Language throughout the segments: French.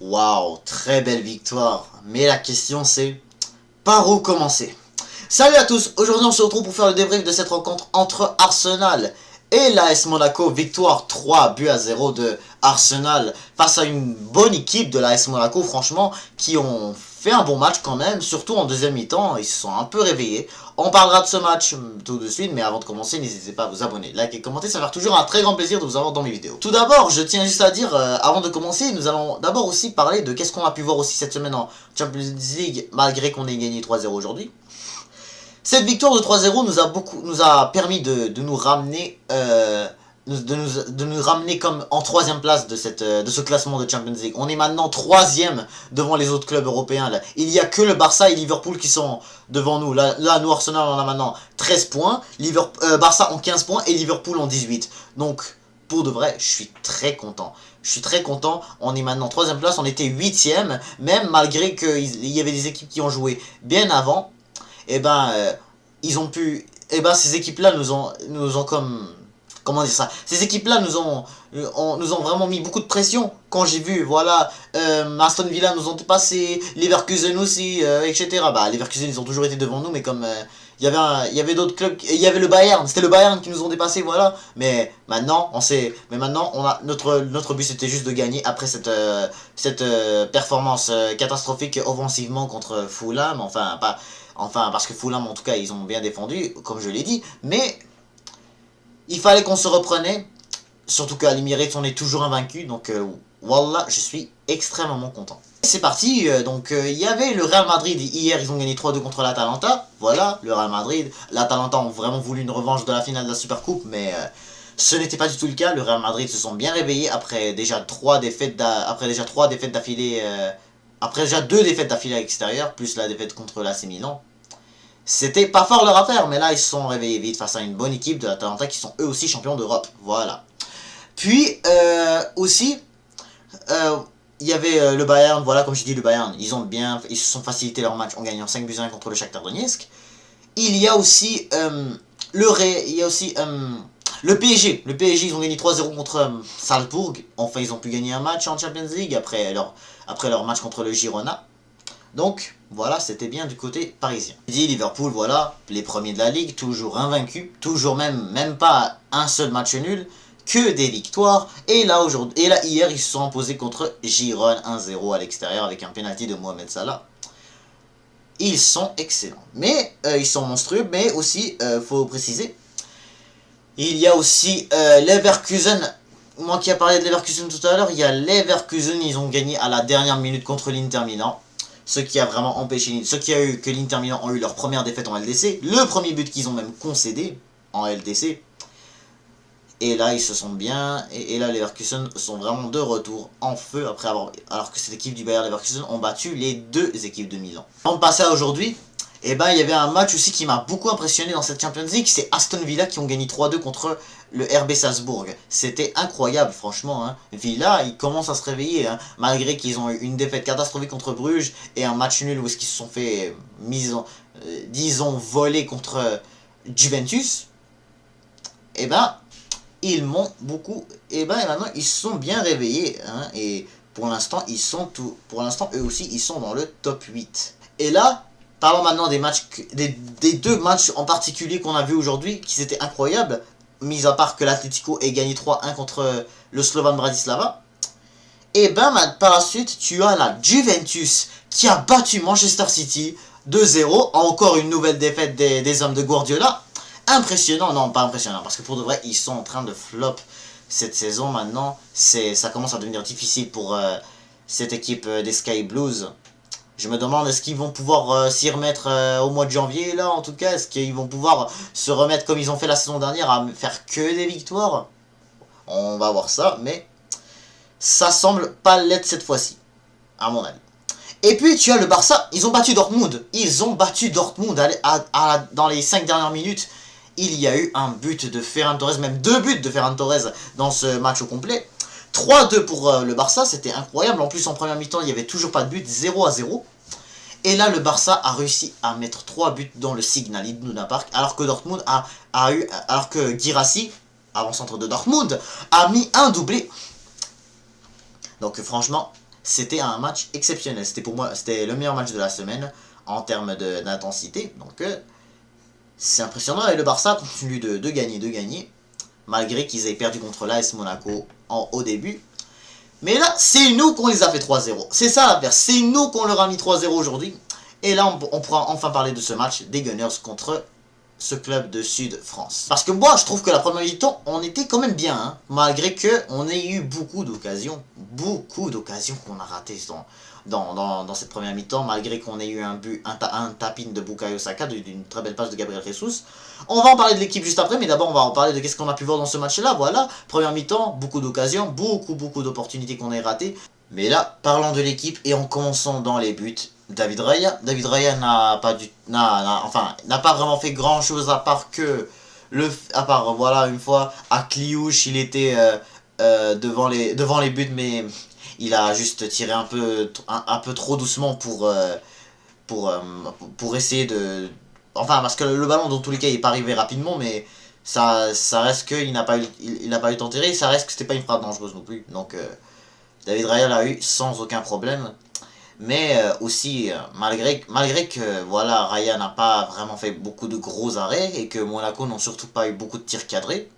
Waouh, très belle victoire. Mais la question c'est, par où commencer? Salut à tous, aujourd'hui on se retrouve pour faire le débrief de cette rencontre entre Arsenal et l'AS Monaco. Victoire 3-0 de Arsenal face à une bonne équipe de l'AS Monaco, franchement, qui ont fait un bon match quand même, surtout en deuxième mi-temps, ils se sont un peu réveillés. On parlera de ce match tout de suite, mais avant de commencer, n'hésitez pas à vous abonner, liker, commenter, ça va faire toujours un très grand plaisir de vous avoir dans mes vidéos. Tout d'abord, je tiens juste à dire, avant de commencer, nous allons d'abord aussi parler de qu'est-ce qu'on a pu voir aussi cette semaine en Champions League, malgré qu'on ait gagné 3-0 aujourd'hui. Cette victoire de 3-0 nous a permis de nous ramener de nous ramener comme en troisième place de ce classement de Champions League. On est maintenant troisième devant les autres clubs européens. Là. Il n'y a que le Barça et Liverpool qui sont devant nous. Là nous Arsenal on a maintenant 13 points, Barça ont 15 points et Liverpool ont 18. Donc pour de vrai, je suis très content. Je suis très content, on est maintenant troisième place, on était huitième, même malgré qu'il y avait des équipes qui ont joué bien avant. Et ben ils ont pu, et ben ces équipes là nous ont comme, comment dire ça, ces équipes là nous ont vraiment mis beaucoup de pression. Quand j'ai vu, voilà, Aston Villa nous ont dépassé, Leverkusen aussi, etc. Bah Leverkusen ils ont toujours été devant nous, mais comme il y avait d'autres clubs, il y avait le Bayern, c'était le Bayern qui nous ont dépassé, voilà. Mais maintenant on a notre but c'était juste de gagner après cette performance catastrophique offensivement contre Fulham. Enfin, parce que Fulham, en tout cas, ils ont bien défendu, comme je l'ai dit. Mais il fallait qu'on se reprenait. Surtout qu'à l'Emirates, on est toujours invaincu. Donc, Wallah, je suis extrêmement content. C'est parti. Il y avait le Real Madrid. Hier, ils ont gagné 3-2 contre l'Atalanta. Voilà, le Real Madrid. L'Atalanta ont vraiment voulu une revanche de la finale de la Supercoupe. Mais ce n'était pas du tout le cas. Le Real Madrid se sont bien réveillés après déjà 3 défaites d'affilée. Après déjà 2 défaites d'affilée à l'extérieur, plus la défaite contre l'AC Milan. C'était pas fort leur affaire, mais là ils se sont réveillés vite face à une bonne équipe de l'Atalanta qui sont eux aussi champions d'Europe. Voilà. Puis aussi, il y y avait le Bayern, voilà, comme je dis, le Bayern, ils se sont facilité leur match en gagnant 5-1 contre le Shakhtar Donetsk. Il y a aussi le PSG. Le PSG, ils ont gagné 3-0 contre Salzbourg. Enfin, ils ont pu gagner un match en Champions League après leur match contre le Girona. Donc, voilà, c'était bien du côté parisien. Dit Liverpool, voilà, les premiers de la Ligue, toujours invaincus, toujours même pas un seul match nul, que des victoires. Et là, hier, ils se sont imposés contre Girona 1-0 à l'extérieur avec un penalty de Mohamed Salah. Ils sont excellents. Mais, ils sont monstrueux, mais aussi, faut préciser, il y a aussi Leverkusen. Moi qui ai parlé de Leverkusen tout à l'heure, il y a Leverkusen, ils ont gagné à la dernière minute contre l'Inter Milan. Ce qui a vraiment empêché, ce qui a eu que l'Inter Milan ont eu leur première défaite en LDC. Le premier but qu'ils ont même concédé en LDC. Et là, ils se sont bien. Et là, les Leverkusen sont vraiment de retour en feu alors que cette équipe du Bayer Leverkusen ont battu les deux équipes de Milan. Avant de passer à aujourd'hui, il y avait un match aussi qui m'a beaucoup impressionné dans cette Champions League. C'est Aston Villa qui ont gagné 3-2 contre le RB Salzbourg. C'était incroyable, franchement. Hein. Villa, ils commencent à se réveiller, hein, malgré qu'ils ont eu une défaite catastrophique contre Bruges et un match nul où ils se sont fait, disons, voler contre Juventus. Ils m'ont beaucoup. Et maintenant, ils se sont bien réveillés. Hein, et pour l'instant, eux aussi, ils sont dans le top 8. Et là, parlons maintenant des deux matchs en particulier qu'on a vu aujourd'hui, qui étaient incroyables, mis à part que l'Atlético ait gagné 3-1 contre le Slovan Bratislava. Et par la suite, tu as la Juventus qui a battu Manchester City 2-0. Encore une nouvelle défaite des hommes de Guardiola. Impressionnant, non pas impressionnant, parce que pour de vrai, ils sont en train de flop cette saison maintenant. Ça commence à devenir difficile pour cette équipe des Sky Blues. Je me demande, est-ce qu'ils vont pouvoir s'y remettre au mois de janvier, là, en tout cas? Est-ce qu'ils vont pouvoir se remettre comme ils ont fait la saison dernière, à faire que des victoires? On va voir ça, mais ça semble pas l'être cette fois-ci, à mon avis. Et puis, tu as le Barça, ils ont battu Dortmund. Dans les 5 dernières minutes. Il y a eu un but de Ferran Torres, même 2 buts de Ferran Torres dans ce match au complet. 3-2 pour le Barça, c'était incroyable. En plus, en première mi-temps, il n'y avait toujours pas de but, 0-0. Et là, le Barça a réussi à mettre 3 buts dans le Signal Iduna Park, alors que alors que Guirassy, avant-centre de Dortmund, a mis un doublé. Donc franchement, c'était un match exceptionnel. C'était pour moi, c'était le meilleur match de la semaine en termes d'intensité. Donc c'est impressionnant et le Barça continue de gagner, malgré qu'ils aient perdu contre l'AS Monaco au début. Mais là, c'est nous qu'on les a fait 3-0. C'est ça l'adverse, c'est nous qu'on leur a mis 3-0 aujourd'hui. Et là, on pourra enfin parler de ce match des Gunners contre ce club de Sud-France. Parce que moi, je trouve que la première mi-temps, on était quand même bien, hein, malgré qu'on ait eu beaucoup d'occasions qu'on a ratées dans cette première mi-temps, malgré qu'on ait eu un but, un tapin de Bukayo Saka, d'une très belle passe de Gabriel Jesus. On va en parler de l'équipe juste après, mais d'abord on va en parler de qu'est-ce qu'on a pu voir dans ce match-là. Voilà, première mi-temps, beaucoup d'occasions, beaucoup d'opportunités qu'on a ratées. Mais là, parlons de l'équipe et en commençant dans les buts, David Raya. David Raya n'a pas vraiment fait grand chose à part que voilà, une fois à Cliouche, il était devant les buts, mais il a juste tiré un peu trop doucement pour essayer de... Enfin, parce que le ballon, dans tous les cas, il n'est pas arrivé rapidement, mais ça reste qu'il n'a pas eu le temps de tirer, ça reste que c'était pas une frappe dangereuse non plus. Donc, David Raya l'a eu sans aucun problème. Mais aussi, malgré que voilà, Raya n'a pas vraiment fait beaucoup de gros arrêts et que Monaco n'ont surtout pas eu beaucoup de tirs cadrés,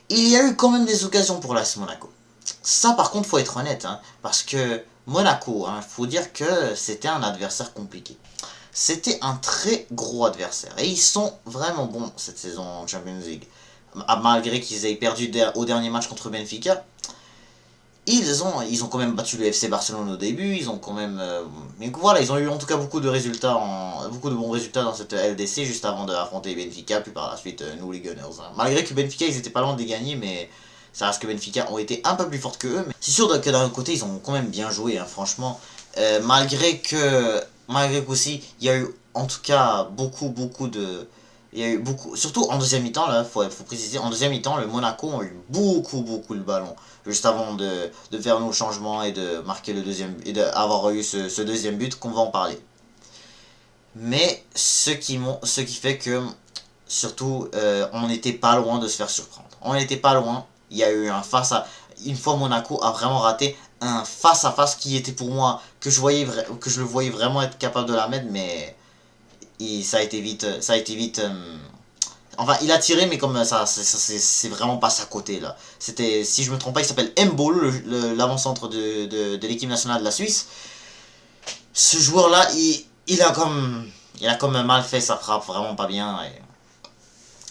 il y a eu quand même des occasions pour l'AS Monaco. Ça par contre, faut être honnête, hein, parce que Monaco, faut dire que c'était un adversaire compliqué. C'était un très gros adversaire et ils sont vraiment bons cette saison en Champions League. Malgré qu'ils aient perdu au dernier match contre Benfica, ils ont quand même battu le FC Barcelone au début, ils ont quand même... mais voilà, ils ont eu en tout cas beaucoup de bons résultats dans cette LDC juste avant d'affronter Benfica, puis par la suite nous les Gunners. Hein. Malgré que Benfica, ils étaient pas loin de les gagner, mais ça reste que Benfica ont été un peu plus fortes que eux. Mais c'est sûr que d'un côté, ils ont quand même bien joué, hein, franchement. Malgré qu'aussi, il y a eu en tout cas beaucoup de... Il y a eu beaucoup, surtout en deuxième mi-temps, là, faut préciser, en deuxième mi-temps, le Monaco a eu beaucoup le ballon. Juste avant de faire nos changements et de marquer le deuxième, et d'avoir eu ce deuxième but qu'on va en parler. Mais ce qui fait que, surtout, on n'était pas loin de se faire surprendre. On n'était pas loin, il y a eu une fois Monaco a vraiment raté un face-à-face qui était pour moi, que je le voyais vraiment être capable de la mettre, mais... ça a été vite, enfin, il a tiré, mais comme ça c'est vraiment passé à côté, là. C'était, si je me trompe pas, il s'appelle Mbolo, l'avant-centre de l'équipe nationale de la Suisse. Ce joueur-là, il a comme mal fait sa frappe, vraiment pas bien. Et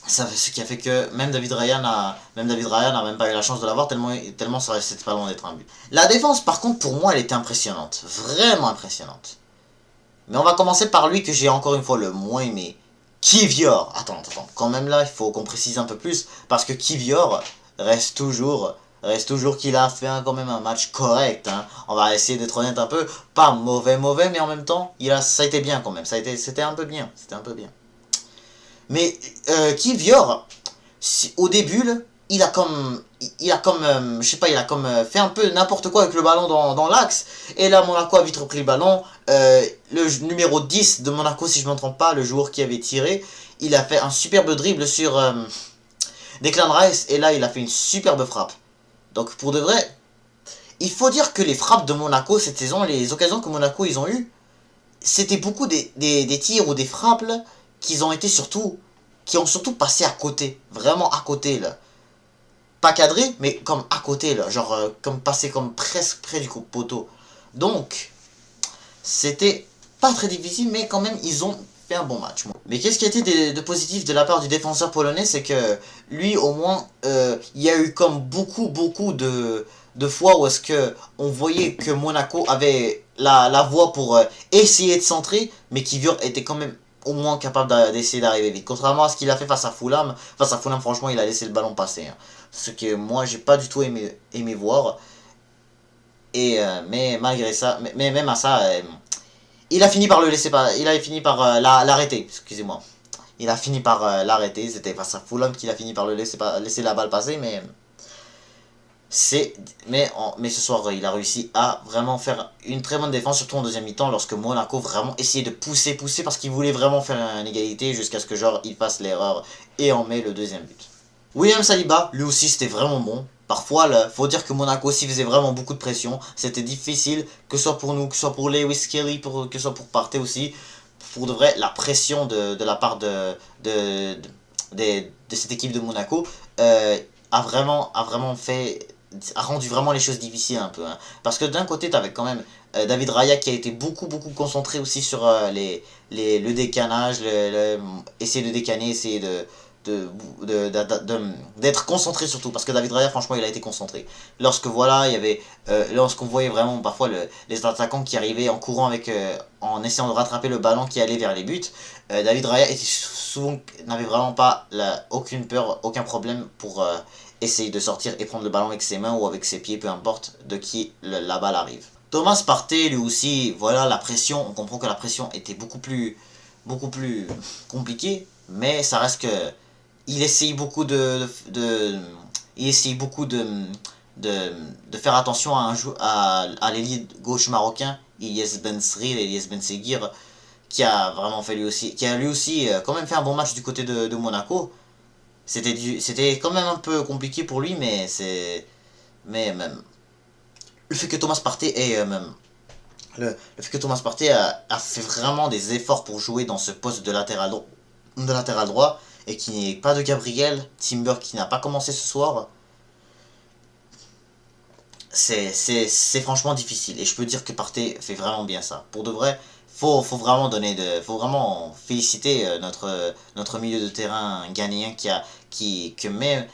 ce qui a fait que même David Raya n'a même pas eu la chance de l'avoir, tellement ça c'était pas loin d'être un but. La défense, par contre, pour moi, elle était impressionnante. Vraiment impressionnante. Mais on va commencer par lui que j'ai encore une fois le moins aimé. Kivior. Attends. Quand même là, il faut qu'on précise un peu plus. Parce que Kivior reste toujours qu'il a fait quand même un match correct. Hein. On va essayer d'être honnête un peu. Pas mauvais, mais en même temps, ça a été bien quand même. C'était un peu bien. Mais Kivior, au début, là, il a comme je sais pas, il a comme fait un peu n'importe quoi avec le ballon dans l'axe. Et là, Monaco a vite repris le ballon. Le numéro 10 de Monaco, si je ne me trompe pas, le joueur qui avait tiré, il a fait un superbe dribble sur Declan Rice. Et là, il a fait une superbe frappe. Donc, pour de vrai, il faut dire que les frappes de Monaco cette saison, les occasions que Monaco ils ont eues, c'était beaucoup des tirs ou des frappes là, qui ont surtout passé à côté. Vraiment à côté, là. Pas cadré, mais comme à côté, là. Genre, comme passé comme presque près du poteau. Donc, c'était pas très difficile, mais quand même, ils ont fait un bon match. Mais qu'est-ce qui a été de positif de la part du défenseur polonais, c'est que lui, au moins, il y a eu comme beaucoup de fois où est-ce que on voyait que Monaco avait la voie pour essayer de centrer, mais Kivior était quand même au moins capable d'essayer d'arriver vite. Contrairement à ce qu'il a fait face à Fulham, franchement, il a laissé le ballon passer. Hein. Ce que moi, j'ai pas du tout aimé voir. Et mais malgré ça, mais même à ça, il a fini par l'arrêter, excusez-moi. Il a fini par l'arrêter, c'était face à Fulham qu'il a fini par laisser la balle passer, mais mais ce soir, il a réussi à vraiment faire une très bonne défense, surtout en deuxième mi-temps, lorsque Monaco vraiment essayait de pousser, parce qu'il voulait vraiment faire une égalité, jusqu'à ce que genre il fasse l'erreur et en met le deuxième but. William Saliba, lui aussi c'était vraiment bon. Parfois, faut dire que Monaco aussi faisait vraiment beaucoup de pression. C'était difficile, que ce soit pour nous, que ce soit pour Lewis Kelly, que ce soit pour Partey aussi. Pour de vrai, la pression de la part de cette équipe de Monaco a rendu vraiment les choses difficiles un peu. Hein. Parce que d'un côté, tu avais quand même David Raya qui a été beaucoup concentré aussi sur le décannage, essayer de décanner, essayer d'être concentré surtout, parce que David Raya franchement il a été concentré lorsque voilà il y avait lorsqu'on voyait vraiment parfois les attaquants qui arrivaient en courant avec en essayant de rattraper le ballon qui allait vers les buts. David Raya était souvent n'avait vraiment pas aucune peur, aucun problème pour essayer de sortir et prendre le ballon avec ses mains ou avec ses pieds, peu importe de qui la balle arrive. Thomas Partey lui aussi, voilà la pression, on comprend que la pression était beaucoup plus compliquée, mais ça reste que il essaye beaucoup il essaye beaucoup de faire attention à l'ailier gauche marocain, Ilyes Benseghir, qui a vraiment fait qui a lui aussi quand même fait un bon match du côté de Monaco. C'était quand même un peu compliqué pour lui, mais même le fait que Thomas Partey le fait que Thomas Partey a fait vraiment des efforts pour jouer dans ce poste de latéral droit et qu'il n'y ait pas de Gabriel Timber qui n'a pas commencé ce soir, c'est franchement difficile. Et je peux dire que Partey fait vraiment bien ça. Pour de vrai, faut vraiment faut vraiment féliciter notre milieu de terrain ghanéen que même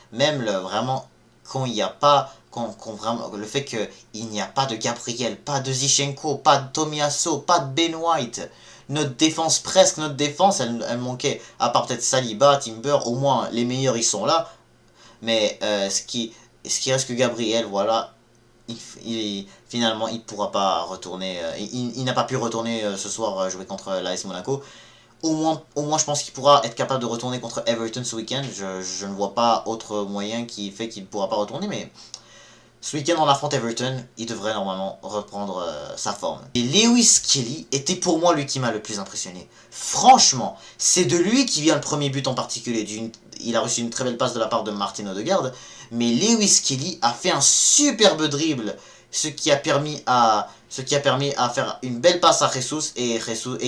vraiment quand il n'y a pas vraiment le fait qu'il n'y a pas de Gabriel, pas de Zichenko, pas de Tomiasso, pas de Ben White. Notre défense, elle manquait. À part peut-être Saliba, Timber, au moins les meilleurs ils sont là. Mais ce qui reste que Gabriel, voilà, finalement il pourra pas retourner. Il n'a pas pu retourner ce soir jouer contre l'AS Monaco. Au moins je pense qu'il pourra être capable de retourner contre Everton ce week-end. Je ne vois pas autre moyen qui fait qu'il ne pourra pas retourner, mais ce week-end on affronte Everton, il devrait normalement reprendre sa forme. Et Lewis Kelly était pour moi lui qui m'a le plus impressionné. Franchement, c'est de lui qui vient le premier but en particulier. Il a reçu une très belle passe de la part de Martin Odegaard, mais Lewis Kelly a fait un superbe dribble, ce qui a permis à faire une belle passe à Jesus et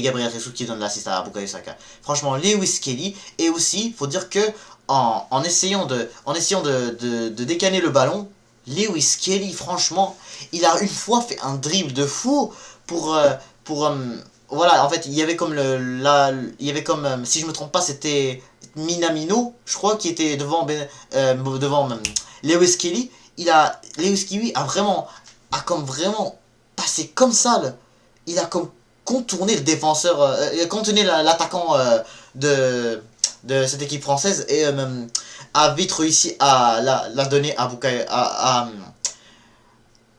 Gabriel Jesus qui donne l'assist à Bukayo Saka. Franchement, Lewis Kelly, et aussi, faut dire que en essayant de décaner le ballon, Lewis Kelly, franchement, il a une fois fait un dribble de fou pour voilà, en fait, il y avait comme il y avait comme si je me trompe pas, c'était Minamino, je crois, qui était devant Lewis Kelly. Lewis Kelly a comme vraiment passé comme ça, il a comme contourné le défenseur, il a contourné l'attaquant de cette équipe française et a vite réussi à la donner à Bukayo,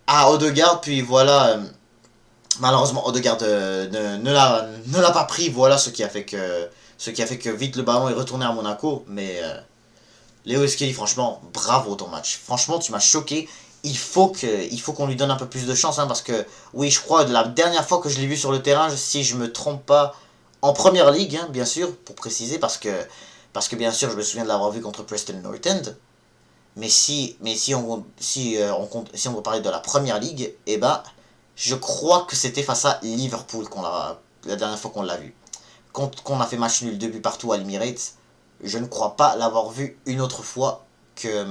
à Odegaard, puis voilà, malheureusement Odegaard ne l'a pas pris, voilà ce qui a fait que vite le ballon est retourné à Monaco, mais Lewis Kelly, franchement, bravo ton match, franchement tu m'as choqué, il faut qu'on lui donne un peu plus de chance, hein, parce que oui je crois de la dernière fois que je l'ai vu sur le terrain, si je me trompe pas, en première ligue, hein, bien sûr, pour préciser, parce que bien sûr je me souviens de l'avoir vu contre Preston North End. Mais si on veut parler de la première ligue, eh ben, je crois que c'était face à Liverpool la dernière fois qu'on l'a vu. Qu'on a fait match nul 2 buts partout à l'Emirates, je ne crois pas l'avoir vu une autre fois que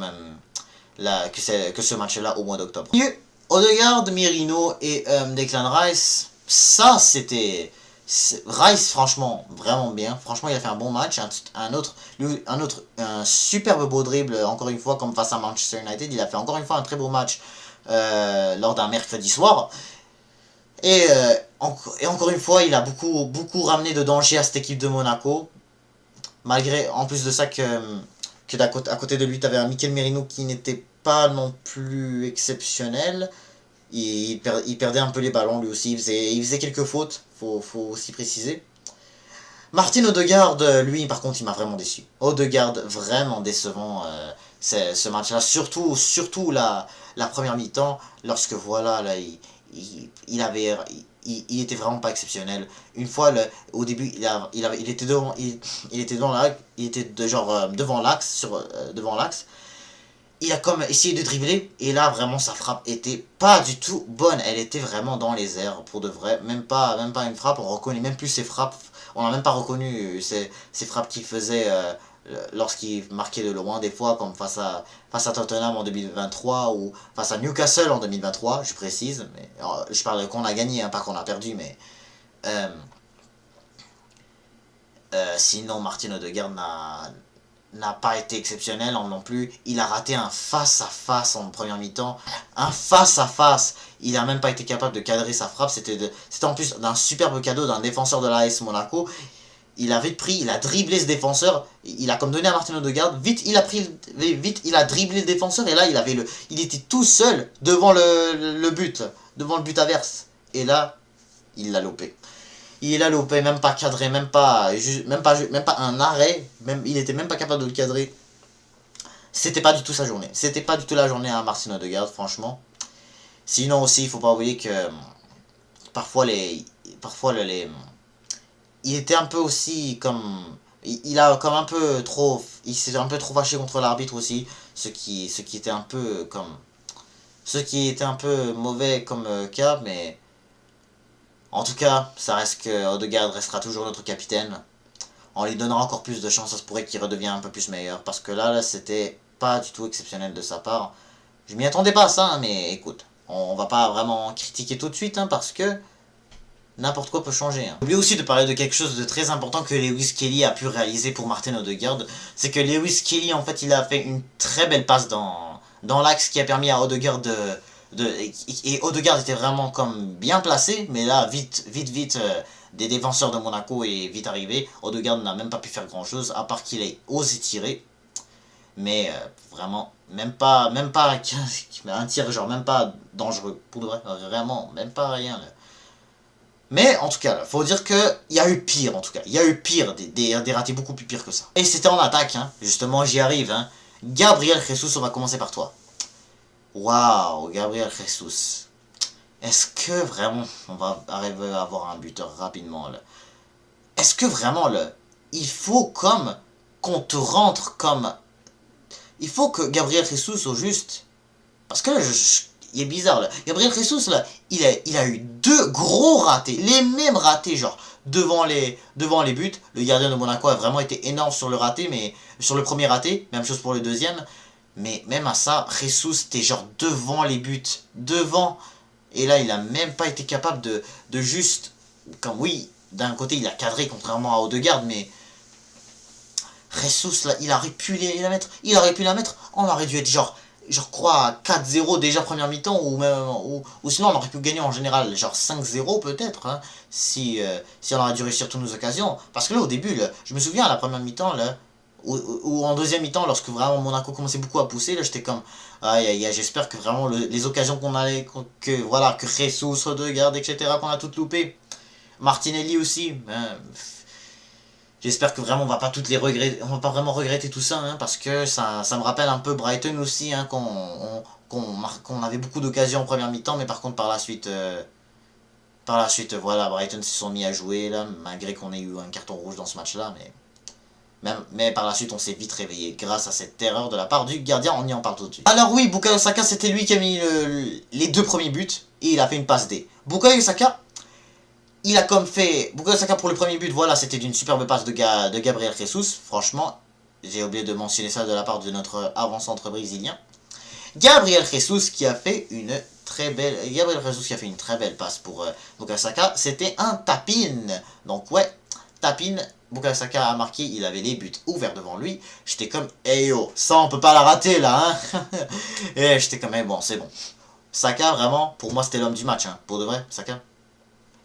que ce match-là au mois d'octobre. Odegaard, Merino et Declan Rice, ça c'était Rice, franchement, vraiment bien. Franchement, il a fait un bon match. Un superbe beau dribble, encore une fois, comme face à Manchester United. Il a fait encore une fois un très beau match lors d'un mercredi soir. Et encore une fois, il a beaucoup ramené de danger à cette équipe de Monaco. Malgré, en plus de ça, à côté de lui, tu avais un Mikel Merino qui n'était pas non plus exceptionnel. Il perdait un peu les ballons lui aussi, il faisait quelques fautes, faut aussi préciser. Martin Odegaard, lui par contre il m'a vraiment déçu. Odegaard vraiment décevant ce match-là, surtout la première mi-temps, lorsque voilà, là, il était vraiment pas exceptionnel. Une fois, au début, il était devant, il était devant l'axe, devant l'axe. il a comme essayé de dribbler, et là vraiment sa frappe était pas du tout bonne, elle était vraiment dans les airs, pour de vrai, même pas une frappe, on reconnaît même plus ses frappes, on n'a même pas reconnu ses frappes qu'il faisait lorsqu'il marquait de loin des fois, comme face à Tottenham en 2023, ou face à Newcastle en 2023, je précise, mais je parle qu'on a gagné, hein, pas qu'on a perdu, mais... Euh, sinon, Martin Odegaard n'a pas été exceptionnel non plus. Il a raté un face-à-face en première mi-temps. Un face-à-face. Il n'a même pas été capable de cadrer sa frappe. C'était en plus d'un superbe cadeau d'un défenseur de l'AS Monaco. Il a dribblé ce défenseur. Il a comme donné à Martin Odegaard. Vite, il a dribblé le défenseur. Et là, il était tout seul devant le but. Devant le but adverse. Et là, il l'a lopé. Il a loupé, même pas cadré, même pas un arrêt, il était même pas capable de le cadrer. C'était pas du tout sa journée. C'était pas du tout la journée à Martin Odegaard, franchement. Sinon aussi, il faut pas oublier que parfois il était un peu aussi comme il a comme un peu trop il s'est un peu trop fâché contre l'arbitre aussi, ce qui était un peu comme ce qui était un peu mauvais comme cas, mais en tout cas, ça reste que Odegaard restera toujours notre capitaine. On lui donnera encore plus de chance, ça se pourrait qu'il redevienne un peu plus meilleur. Parce que là c'était pas du tout exceptionnel de sa part. Je m'y attendais pas à ça, hein, mais écoute, on va pas vraiment critiquer tout de suite, hein, parce que n'importe quoi peut changer. Hein. J'ai oublié aussi de parler de quelque chose de très important que Lewis Kelly a pu réaliser pour Martin Odegaard. C'est que Lewis Kelly, en fait, il a fait une très belle passe dans l'axe qui a permis à Odegaard et Odegaard était vraiment comme bien placé, mais là, vite, des défenseurs de Monaco est vite arrivé. Odegaard n'a même pas pu faire grand chose, à part qu'il ait osé tirer. Mais vraiment, même pas un tir, genre même pas dangereux, pour de vrai, vraiment, même pas rien. Là. Mais en tout cas, faut dire que il y a eu pire en tout cas. Il y a eu pire, des ratés beaucoup plus pires que ça. Et c'était en attaque, hein. Justement, j'y arrive. Hein. Gabriel Jesus, on va commencer par toi. Waouh, Gabriel Jesus. Est-ce que vraiment on va arriver à avoir un buteur rapidement là? Est-ce que vraiment là, il faut comme qu'on te rentre comme... Il faut que Gabriel Jesus au juste... Parce que là, il est bizarre là. Gabriel Jesus là, il a eu deux gros ratés. Les mêmes ratés genre devant les buts. Le gardien de Monaco a vraiment été énorme sur le raté, mais sur le premier raté. Même chose pour le deuxième. Mais même à ça, Jesus était genre devant les buts. Devant. Et là, il a même pas été capable de juste... Comme oui, d'un côté, il a cadré contrairement à Odegaard, mais... Jesus, là, il aurait pu la mettre. Il aurait pu la mettre. On aurait dû être genre crois 4-0 déjà première mi-temps, ou même ou sinon on aurait pu gagner en général genre 5-0 peut-être, hein, si on aurait dû réussir toutes nos occasions. Parce que là au début, là, je me souviens à la première mi-temps, là, ou en deuxième mi-temps, lorsque vraiment Monaco commençait beaucoup à pousser, là j'étais comme aïe aïe aïe, j'espère que vraiment les occasions qu'on allait, voilà, que Jesus, Odegaard, etc., qu'on a toutes loupées. Martinelli aussi, hein. J'espère que vraiment on va pas toutes les regretter, on va pas vraiment regretter tout ça, hein, parce que ça me rappelle un peu Brighton aussi, hein, qu'on avait beaucoup d'occasions en première mi-temps, mais par contre par la suite, voilà, Brighton se sont mis à jouer là, malgré qu'on ait eu un carton rouge dans ce match-là, mais par la suite on s'est vite réveillé grâce à cette erreur de la part du gardien, on y en parle tout de suite. Alors oui, Bukayo Saka, c'était lui qui a mis les deux premiers buts, et il a fait une passe D. Bukayo Saka, il a comme fait... Bukayo Saka pour le premier but, voilà, c'était d'une superbe passe de Gabriel Jesus. Franchement, j'ai oublié de mentionner ça de la part de notre avant-centre brésilien. Gabriel Jesus qui a fait une très belle... Gabriel Jesus qui a fait une très belle passe pour Bukayo Saka. C'était un tap-in. Donc ouais, tap-in. Bukayo Saka a marqué, il avait les buts ouverts devant lui. J'étais comme, hey yo, ça on peut pas la rater là, hein. Et j'étais comme, hey, bon, c'est bon. Saka, vraiment, pour moi c'était l'homme du match, hein. Pour de vrai, Saka.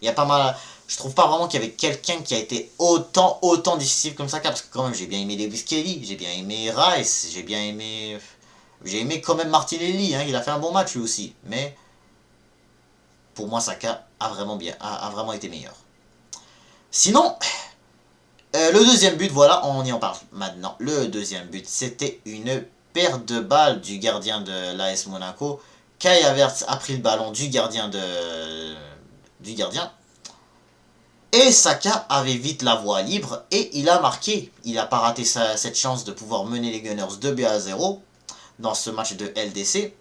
Il y a pas mal... Je trouve pas vraiment qu'il y avait quelqu'un qui a été autant difficile comme Saka. Parce que quand même, j'ai bien aimé Lewis Kelly, j'ai bien aimé Rice, j'ai aimé quand même Martinelli, hein, il a fait un bon match lui aussi. Mais, pour moi, Saka a vraiment été meilleur. Sinon, le deuxième but, voilà, on y en parle maintenant. Le deuxième but, c'était une perte de balle du gardien de l'AS Monaco. Kai Havertz a pris le ballon du gardien et Saka avait vite la voie libre et il a marqué. Il n'a pas raté cette chance de pouvoir mener les Gunners 2 buts à 0. dans ce match de LDC.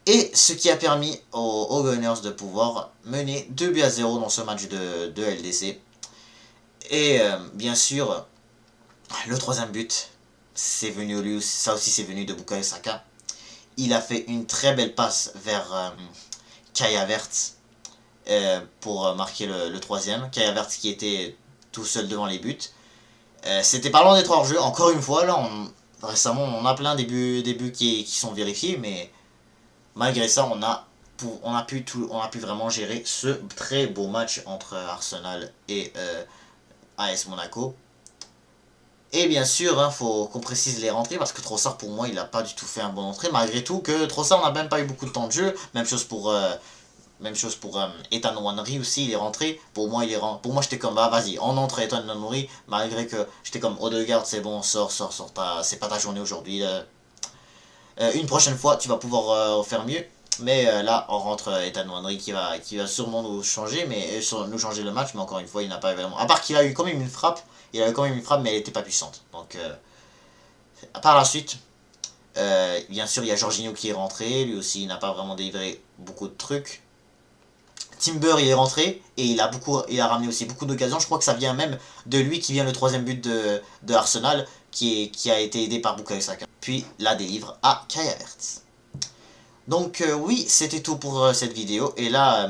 Et ce qui a permis aux Gunners de pouvoir mener 2-0 dans ce match de LDC. Et bien sûr, le troisième but, c'est venu, ça aussi c'est venu de Bukayo Saka. Il a fait une très belle passe vers Kai Havertz pour marquer le troisième. Kai Havertz qui était tout seul devant les buts. C'était pas loin d'être hors jeu, encore une fois, là, récemment on a plein des buts qui sont vérifiés, mais malgré ça on a pu vraiment gérer ce très beau match entre Arsenal et AS Monaco. Et bien sûr, il faut qu'on précise les rentrées, parce que Trossard, pour moi, il n'a pas du tout fait un bon entrée, malgré tout que Trossard n'a même pas eu beaucoup de temps de jeu. Même chose pour Ethan Nwaneri aussi, il est rentré. Pour moi, j'étais comme, bah vas-y, on entre Ethan Nwaneri, malgré que j'étais comme, Odegaard, c'est bon, sors, c'est pas ta journée aujourd'hui. Une prochaine fois, tu vas pouvoir faire mieux. Mais là, on rentre Ethan Nwaneri qui va sûrement nous changer, nous changer le match, mais encore une fois, il n'a pas vraiment. À part qu'il a eu quand même une frappe, mais elle n'était pas puissante. Donc, par la suite, bien sûr, il y a Jorginho qui est rentré, lui aussi, il n'a pas vraiment délivré beaucoup de trucs. Timber, il est rentré, et il a ramené aussi beaucoup d'occasions. Je crois que ça vient même de lui qui vient le troisième but de Arsenal, qui a été aidé par Bukayo Saka. Puis, la délivre à Kai Havertz. Donc oui, c'était tout pour cette vidéo. Et là,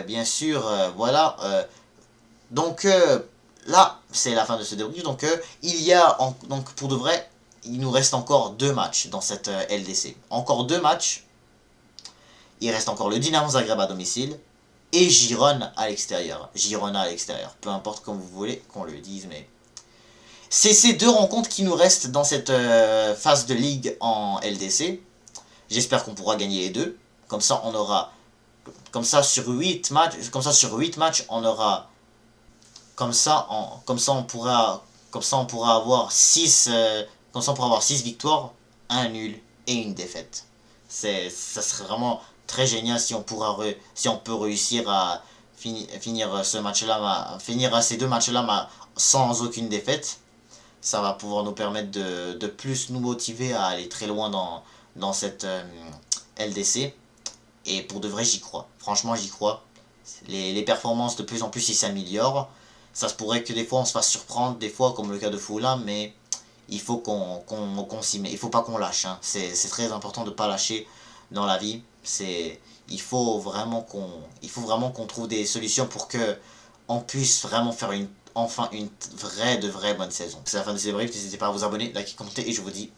bien sûr, voilà. Donc là, c'est la fin de ce débrief. Donc donc pour de vrai, il nous reste encore 2 matchs dans cette LDC. Encore 2 matchs. Il reste encore le Dynamo Zagreb à domicile et Girona à l'extérieur. Girona à l'extérieur. Peu importe comme vous voulez qu'on le dise, mais c'est ces 2 rencontres qui nous restent dans cette phase de ligue en LDC. J'espère qu'on pourra gagner les 2. Comme ça, on aura. Comme ça, sur 8 matchs, on aura. Comme ça, on pourra. Comme ça, on pourra avoir 6. Comme ça, on pourra avoir 6 victoires, 1 nul et une défaite. Ça serait vraiment très génial si on peut réussir à finir ce match-là, finir ces 2 matchs-là sans aucune défaite. Ça va pouvoir nous permettre de plus nous motiver à aller très loin dans cette LDC. Et pour de vrai, j'y crois. Franchement, j'y crois. Les performances de plus en plus, ils s'améliorent. Ça se pourrait que des fois, on se fasse surprendre, des fois, comme le cas de Fulham, mais il faut qu'on s'y mette. Il faut pas qu'on lâche. Hein. C'est très important de ne pas lâcher dans la vie. Il faut vraiment qu'on trouve des solutions pour que on puisse vraiment faire enfin une vraie bonne saison. C'est la fin de ce débrief. N'hésitez pas à vous abonner, liker, commenter, et je vous dis